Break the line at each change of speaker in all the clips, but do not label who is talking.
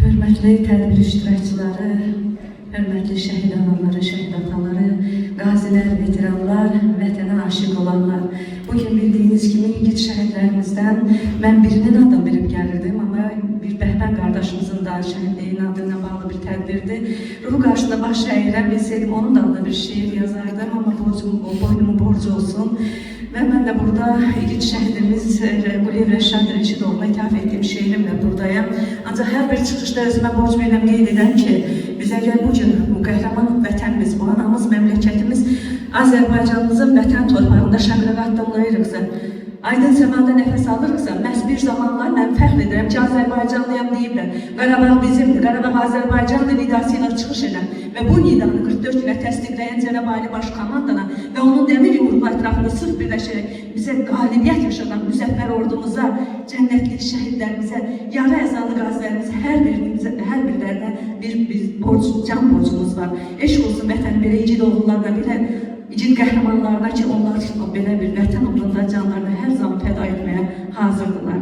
Hörmətli tədbir iştirakçıları, hörmətli şəhid anaları, şəhid ataları, qazilər, veteranlar, vətənə aşıq olanlar. Bugün bildiyiniz kimi yiğit şəhidlərimizdən mən birinin adını bilib gəlirdim, amma bir Bəhmən qardaşımızın da şəhidliyin adına bağlı bir tədbirdir. Ruhu qarşısında baş əyirəm, bilsəydim onun da adına bir şiir yazardım, amma boynumu borcu olsun. Ve ben de burada yiğit şəhidimiz Quliyev Rəşad Rəşidovuna ithaf ettiğim şeirimle buradayım. Ancaq hər bir çıxışda özümə borc verirəm qeyd edən ki, biz əgər bugün bu qəhrəman vətənimiz, bu anamız, məmləkətimiz Azərbaycanımızın vətən torpağında şəqrəq addımlayırıqsa, aydın səmada nəfəs alırıqsa, məhz bir zamanlar mən fəxr edirəm ki, Azərbaycanlıyam deyiblər. Qarabağ bizimdir, Qarabağ Azərbaycanlı nidasıyla çıxış edən və bu nidanı 44 ilə təsdiqləyən Cənab Ali Baş Komandana və onun dəmir yumruqlu ətrafında sırf birləşərək bizə qalibiyyət yaşadan müzəffər ordumuza, cənnətlik şəhidlərimizə, yara əzalı qazilərimizə, hər birlərinə bir borc, can borcumuz var. Eşq olsun vətən belə igid oğullarına, belə igid qəhrəmanlarına ki, onlar belə bir vətən uğrunda canlarını hər zaman fəda etməyə hazırdılar.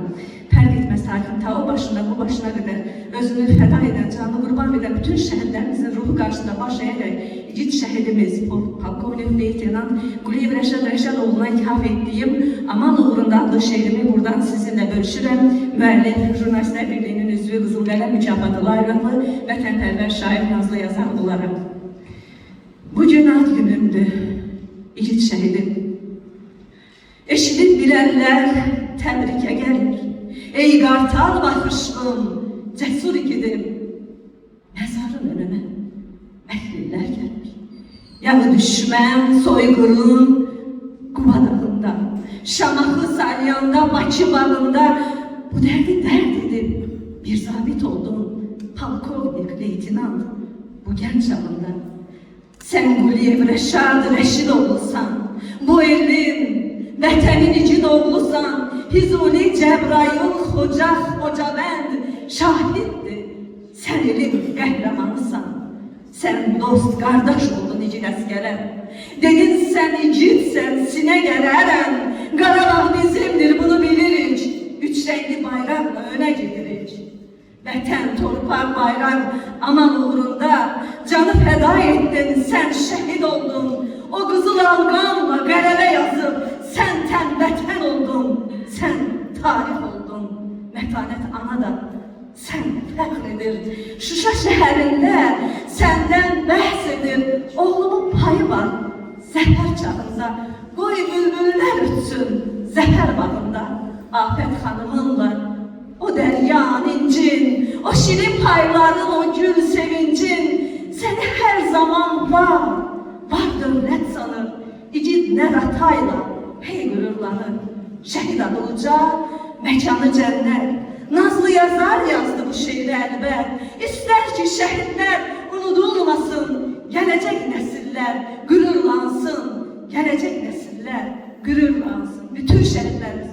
Fərq etməz hakim ta o başına, bu başına qədər özünü fəda edən, canını qurban edən bütün şəhidlərimizin ruhu qarşısında baş əyərək igid şəhidimiz, polkovnik leytenant Quliyev Rəşad Rəşadoğlu'na ithaf etdiyim Aman uğrunda adlı şeirimi buradan sizinle bölüşürəm. Müəllif, Jurnalistlər Birliyinin üzvü, Qızıl Qələm mükafatı layıqlı, vətənpərvər şair, nazlı yazar olaraq. Bugün ad günündür, igid şəhidim. Eşidib bilənlər təbrikə gəlir. Ey qartal baxışlım, cəsur ikidim. Məzarın önünə əhlilər gəlir. Yağı düşmən, soyqırın, Quba dağında, Şamaxı salyanda, Bakı bağında bu dərdi dərd edib bir zabit oldun, polkovnik, leytinant bu gənc çağında. Sən Quliyev Rəşad Rəşidoğlusan, bu elin, vətənin igid oğlusan, Hizuni Cəbrayıl, Xocaq, Xocavənd şahiddir, sən elin qəhrəmanısan. Sən dost, qardaş oldun igid əskərə, dedin sən igidsən, sinə gərərən, Qarabağ bizimdir, bunu bilirik, üç rəngli bayraqla önə gedirik. Vətən, torpaq, bayraq, aman uğrunda canı fəda etdin, sən şəhid oldun. O qızıl alqanla qələmə yazıb, sən tən vətən oldun, sən tarix oldun. Mətanət ana da sən fəxr edir. Şuşa şəhərində səndən bəhs edir. Oğlumun payı var zəfər çağında, qoy bülbüllər ötsün zəfər bağında. Afət xanımınla o dəryan incin, o şirin payların, o gül sevincin səni hər zaman var dövlət sanır. İgid nər atayla hey qürurlanır. Şəhid adı uca, məkanı cənnət. Nazlı yazar yazdı bu şeiri əlbət. İstər ki şəhidlər unudulmasın, gələcək nəsillər qürurlansın, gələcək nəsillər qürurlansın. Bütün şəhidlərimiz